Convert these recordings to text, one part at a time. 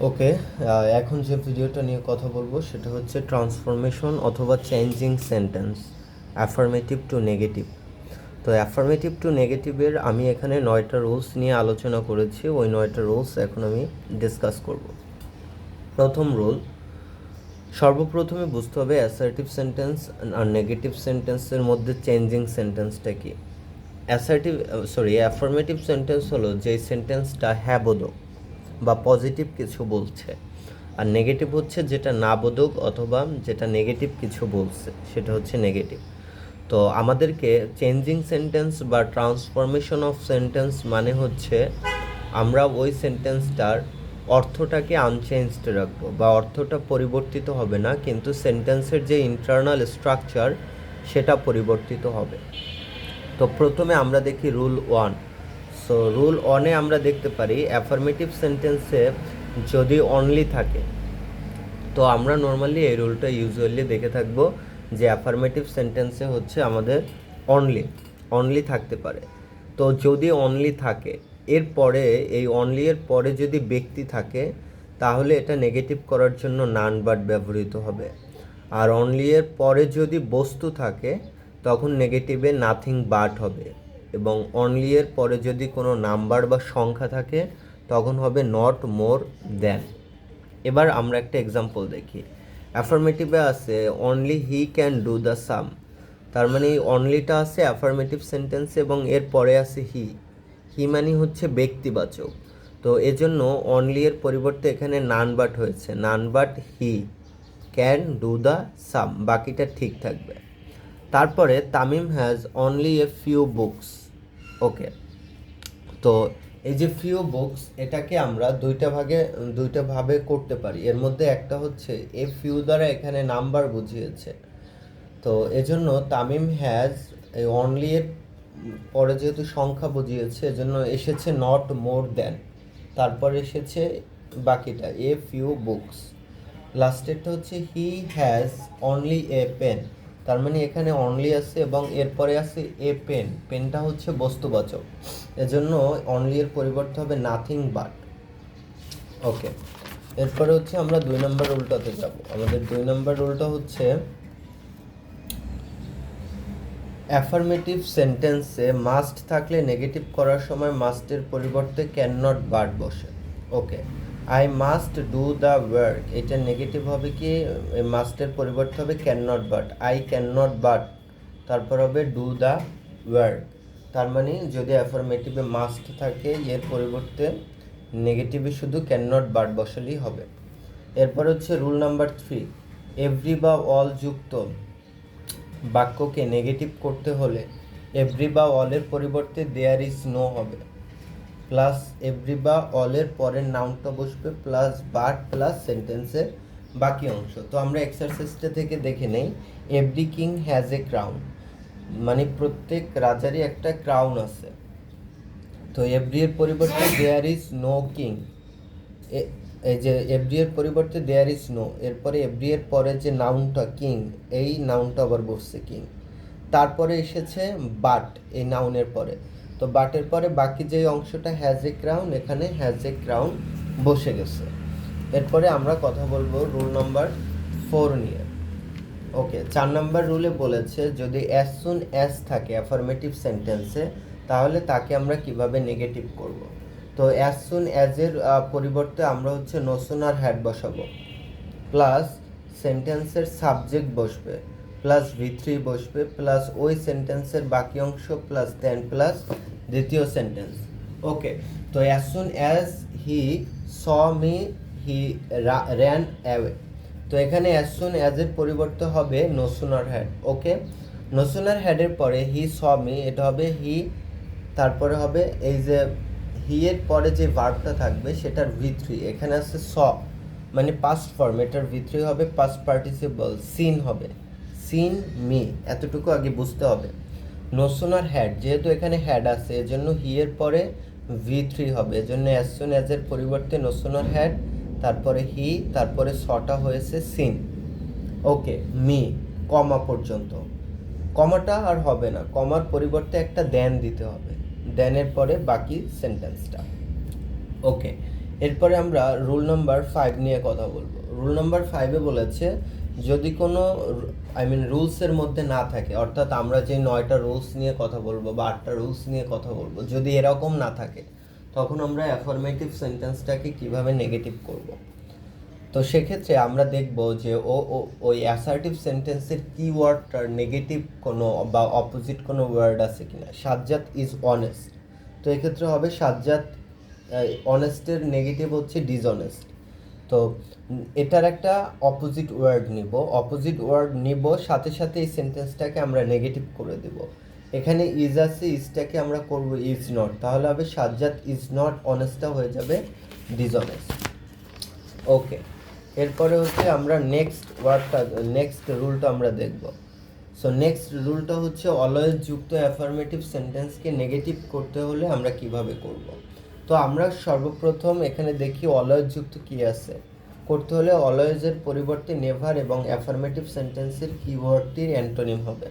ওকে, এখন যে ভিডিওটা নিয়ে কথা বলবো সেটা হচ্ছে ট্রান্সফরমেশন অথবা changing sentence affirmative two negative. তো অ্যাফার্মেটিভ টু নেগেটিভের আমি এখানে 9টা রুলস নিয়ে আলোচনা করেছি। ওই 9টা রুলস এখন আমি ডিসকাস করব। প্রথম রুল, সর্বপ্রথমে বুঝতে হবে অ্যাসার্টিভ সেন্টেন্স আর নেগেটিভ সেন্টেন্সের মধ্যে চেঞ্জিং সেন্টেন্সটা কি। অ্যাফার্মেটিভ সেন্টেন্স হলো যেই সেন্টেন্সটা হ্যাঁ বোধক বা পজিটিভ কিছু বলছে, আর নেগেটিভ হচ্ছে যেটা না বোধক অথবা যেটা নেগেটিভ কিছু বলছে, সেটা হচ্ছে নেগেটিভ। তো আমাদেরকে চেঞ্জিং সেন্টেন্স বা ট্রান্সফরমেশন অফ সেন্টেন্স মানে হচ্ছে আমরা ওই সেন্টেন্সটার অর্থটাকে আনচেঞ্জড রাখবো বা অর্থটা পরিবর্তিত হবে না, কিন্তু সেন্টেন্সের যে ইন্টারনাল স্ট্রাকচার সেটা পরিবর্তিত হবে। তো প্রথমে আমরা দেখি রুল 1। সো রুল 1-এ আমরা দেখতে পারি অ্যাফার্মেটিভ সেন্টেন্সে যদি অনলি থাকে, তো আমরা নর্মালি এই রুলটা ইউজুয়ালি দেখে থাকবো যে অ্যাফার্মেটিভ সেন্টেন্সে হচ্ছে আমাদের অনলি থাকতে পারে। তো যদি অনলি থাকে, এরপরে এই অনলি এর পরে যদি ব্যক্তি থাকে, তাহলে এটা নেগেটিভ করার জন্য নান বাট ব্যবহৃত হবে। আর অনলি এর পরে যদি বস্তু থাকে, তখন নেগেটিভে নাথিং বাট হবে। এবং অনলি এর পরে যদি কোনো নাম্বার বা সংখ্যা থাকে, তখন হবে নট মোর দ্যান। এবার আমরা একটা এক্সাম্পল দেখি। অ্যাফার্মেটিভে আছে only he can do the same. তার মানে এই অনলিটা আছে অ্যাফার্মেটিভ সেন্টেন্সে এবং এর পরে আছে হি মানে হচ্ছে ব্যক্তিবাচক। তো এজন্য অনলি এর পরিবর্তে এখানে নান বাট হয়েছে, none but he can do the same, বাকিটা ঠিক থাকবে। তারপরে Tamim has only a few books. Okay, তো এই যে ফিউ বুকস, এটাকে আমরা দুইটা ভাবে করতে পারি। এর মধ্যে একটা হচ্ছে এ ফিউ দ্বারা এখানে নাম্বার বুঝিয়েছে, তো এজন্য তামিম হ্যাজ এই অনলি এর পরে যেহেতু সংখ্যা বুঝিয়েছে, এজন্য এসেছে নট মোর দ্যান, তারপরে এসেছে বাকিটা এ ফিউ বুকস। লাস্টেরটা হচ্ছে he has only a pen. তার মানে এখানে অনলি আছে এবং এরপরে আছে এ পেন, পেনটা হচ্ছে বস্তুবাচক, এজন্য অনলি এর পরিবর্তে হবে নাথিং বাট। ওকে, এরপরে হচ্ছে আমরা 2 নম্বর রুলটাতে যাব। আমাদের 2 নম্বর রুলটা হচ্ছে অ্যাফার্মেটিভ সেন্টেন্সে মাস্ট থাকলে নেগেটিভ করার সময় মাস্টের পরিবর্তে ক্যান নট বাট বসে। Okay, I must do the work, এটা নেগেটিভ হবে কি, মাস্টের পরিবর্তে হবে can not but. I can not but, তারপর হবে ডু দ্য ওয়ার্ক। তার মানে যদি অ্যাফার্মেটিভে মাস্ট থাকে, এর পরিবর্তে নেগেটিভে শুধু ক্যান নট বাট বসালেই হবে। এরপর হচ্ছে রুল নাম্বার 3, এভরি বা অল যুক্ত বাক্যকে নেগেটিভ করতে হলে এভরি বা অলের পরিবর্তে দেয়ার ইজ নো হবে, প্লাস এভরি বা অলের পরের নাউনটা বসবে, প্লাস বাট, প্লাস সেন্টেন্সের বাকি অংশ। তো আমরা এক্সারসাইজটা থেকে দেখে নেই। Every king has a crown, মানে প্রত্যেক রাজারই একটা ক্রাউন আছে। তো এভরি এর পরিবর্তে দেয়ার ইজ নো কিং, এই যে এভরি এর পরিবর্তে দেয়ার ইজ নো, এরপরে এভরি এর পরে যে নাউনটা কিং, এই নাউনটা আবার বসছে কিং। তারপরে এসেছে বাট এই নাউনের পরে, তো বাটের পরে বাকি যে অংশটা হ্যাজ এ ক্রাউন, এখানে হ্যাজ এ ক্রাউন বসে গেছে। এরপরে আমরা কথা বলবো রুল নাম্বার 4 নিয়ে। ওকে, 4 নম্বর রুলে বলেছে যদি অ্যাজ সুন অ্যাজ থাকে অ্যাফার্মেটিভ সেন্টেন্সে, তাহলে তাকে আমরা কিভাবে নেগেটিভ করব। তো অ্যাজ সুন অ্যাজের পরিবর্তে আমরা হচ্ছে নো সুনার হ্যাড বসাবো, প্লাস সেন্টেন্সের সাবজেক্ট বসবে, প্লাস V3 বসবে, প্লাস ওই সেন্টেন্সের বাকি অংশ, প্লাস দেন প্লাস দ্বিতীয় সেন্টেন্স। ওকে, তো as soon as he saw me he ran away. তো এখানে অ্যাজ সুন অ্যাজের পরিবর্তে হবে no sooner had. Okay, no sooner হ্যাডের পরে হি স মি, এটা হবে হি, তারপরে হবে এই যে হি এর পরে যে ভার্বটা থাকবে সেটার V3, এখানে আছে স মানে পাস্ট ফর্ম, এটার V3 হবে পাস্ট পার্টিসিপল, সিন হবে সিন মি, এতটুকু আগে বুঝতে হবে। নো সুনার হ্যাড, যেহেতু এখানে হ্যাড আছে এজন্য হি এর পরে V3 হবে, এজন্য অ্যাজ সুন অ্যাজের পরিবর্তে নো সুনার হ্যাড, তারপরে হি, তারপরে সটা হয়েছে সিন। ওকে, মি, কমা পর্যন্ত। কমাটা আর হবে না, কমার পরিবর্তে একটা দেন দিতে হবে, দেনের পরে বাকি সেন্টেন্সটা। ওকে, এরপরে আমরা রুল নাম্বার 5 নিয়ে কথা বলবো। রুল নাম্বার 5-এ বলেছে যদি কোনো রুলসের মধ্যে না থাকে, অর্থাৎ আমরা যে 9টা রুলস নিয়ে কথা বলবো বা 8টা রুলস নিয়ে কথা বলবো, যদি এরকম না থাকে তখন আমরা অ্যাফার্মেটিভ সেন্টেন্সটাকে কিভাবে নেগেটিভ করব। তো সেক্ষেত্রে আমরা দেখব যে ওই অ্যাসার্টিভ সেন্টেন্সের কিওয়ার্ডটার নেগেটিভ কোনো বা অপোজিট কোনো ওয়ার্ড আছে কিনা। সাজ্জাদ ইজ অনেস্ট, তো এক্ষেত্রে হবে সাজ্জাদ অনেস্টের নেগেটিভ হচ্ছে ডিসঅনেস্ট। তো এটার একটা অপোজিট ওয়ার্ড নিব, সাথে সাথে এই সেন্টেন্সটাকে আমরা নেগেটিভ করে দেব। এখানে ইজ আছে, ইজটাকে আমরা করব ইজ নট, তাহলে হবে সাজ্জাদ ইজ নট অনেস্টটা হয়ে যাবে ডিসঅনেস্ট। ওকে, এরপরে হচ্ছে আমরা নেক্সট রুলটা আমরা দেখব। সো নেক্সট রুলটা হচ্ছে অলওয়েজ যুক্ত অ্যাফার্মেটিভ সেন্টেন্সকে নেগেটিভ করতে হলে আমরা কিভাবে করব। তো আমরা সর্বপ্রথম এখানে দেখি অলওয়েজ যুক্ত কি আছে। করতে হলে অলওয়েজের পরিবর্তে নেভার এবং অ্যাফার্মেটিভ সেন্টেন্সের কিওয়ার্ডটির অ্যান্টোনিম হবে।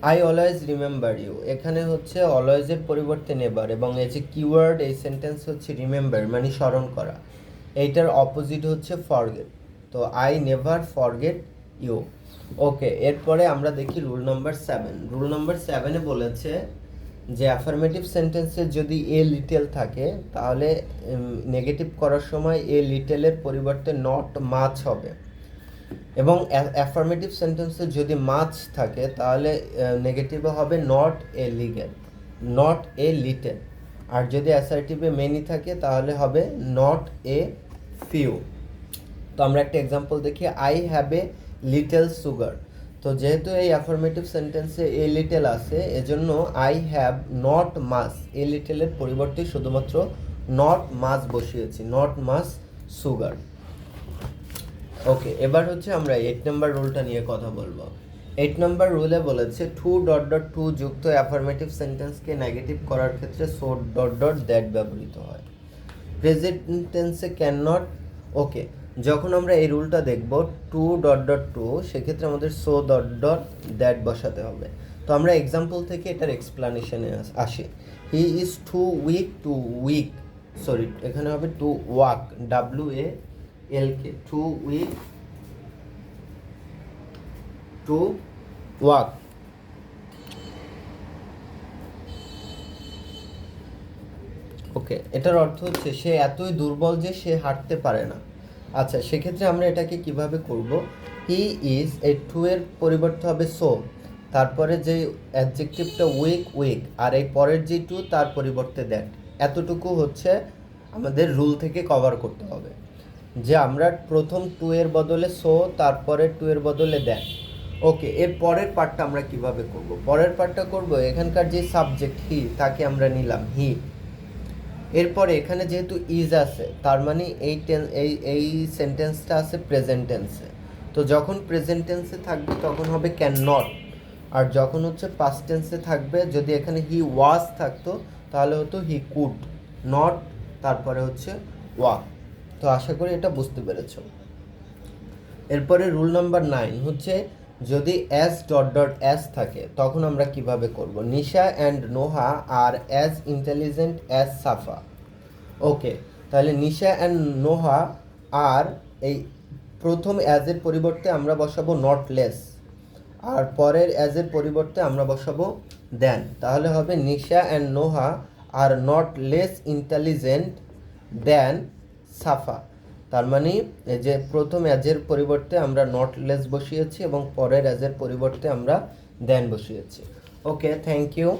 আই অলওয়েজ রিমেম্বার ইউ, এখানে হচ্ছে অলওয়েজের পরিবর্তে নেভার, এবং এই যে কিওয়ার্ড এই সেন্টেন্স হচ্ছে রিমেম্বার মানে স্মরণ করা, এইটার অপোজিট হচ্ছে ফরগেট। তো আই নেভার ফরগেট ইউ। ওকে, এরপরে আমরা দেখি রুল নাম্বার 7। রুল নাম্বার 7-এ বলেছে যে অ্যাফার্মেটিভ সেন্টেন্সে যদি এ লিটেল থাকে তাহলে নেগেটিভ করার সময় এ লিটেলের পরিবর্তে নট মাছ হবে, এবং অ্যাফার্মেটিভ সেন্টেন্সে যদি মাছ থাকে তাহলে নেগেটিভে হবে not a legal, not a little. আর যদি অ্যাসার্টিভে মেনি থাকে তাহলে হবে নট এ ফিউ। তো আমরা একটা এক্সাম্পল দেখি, I have a little sugar. তো যেহেতু এই অ্যাফার্মেটিভ সেন্টেন্সে এ লিটেল আছে, এজন্য আই হ্যাভ নট মাস, এ লিটেলের পরিবর্তে শুধুমাত্র নট মাস বসিয়েছি, নট মাস সুগার। ওকে, এবার হচ্ছে আমরা 8 নম্বর রুলটা নিয়ে কথা বলবো। 8 নম্বর রুলে বলেছে টু যুক্ত অ্যাফার্মেটিভ সেন্টেন্সকে নেগেটিভ করার ক্ষেত্রে সো দ্যাট ব্যবহৃত হয়। প্রেজেন্ট টেন্সে ক্যান নট। ওকে, যখন আমরা এই রুলটা দেখব টু সেক্ষেত্রে আমাদের সো দ্যাট বসাতে হবে। তো আমরা এক্সাম্পল থেকে এটার এক্সপ্লানেশনে আসি। He is to weak, sorry এখানে হবে to walk, WALK, to weak to walk. Okay, এটার অর্থ হচ্ছে সে এতই দুর্বল যে সে হাঁটতে পারে না। আচ্ছা, সেক্ষেত্রে আমরা এটাকে কিভাবে করব। হি ইজ, এই টু এর পরিবর্তে হবে সো, তারপরে যে অ্যাডজেক্টিভটা উইক, আর এই পরের যে টু তার পরিবর্তে দ্যাট। এতটুকু হচ্ছে আমাদের রুল থেকে কভার করতে হবে, যে আমরা প্রথম টু এর বদলে সো, তারপরে টু এর বদলে দ্যাট। ওকে, এর পরের পার্টটা আমরা কিভাবে করব। পরের পার্টটা করব, এখানকার যে সাবজেক্ট হি তাকে আমরা নিলাম হি। এরপরে এখানে যেহেতু ইজ আছে তার মানে এই সেন্টেন্সটা আছে প্রেজেন্ট টেন্সে। তো যখন প্রেজেন্ট টেন্সে থাকবে তখন হবে ক্যান নট, আর যখন হচ্ছে পাস্ট টেন্সে থাকবে, যদি এখানে হি ওয়াজ থাকতো তাহলে হতো হি কুড, নট তারপরে হচ্ছে ওয়াক। তো আশা করি এটা বুঝতে পেরেছো। এরপরে রুল নাম্বার 9 হচ্ছে যদি অ্যাস থাকে তখন আমরা কিভাবে করব। নিশা and Noha R as intelligent as সাফা। ওকে, তাহলে নিশা অ্যান্ড নোহা আর এই প্রথম অ্যাজের পরিবর্তে আমরা বসাবো নট লেস, আর পরের অ্যাজের পরিবর্তে আমরা বসাবো দেন। তাহলে হবে Nisha and Noha are not less intelligent than Safa. তার মানে এই যে প্রথম অ্যাজের পরিবর্তে আমরা নট লেস বসিয়েছি এবং পরের অ্যাজের পরিবর্তে আমরা দেন বসিয়েছি। ওকে, থ্যাংক ইউ।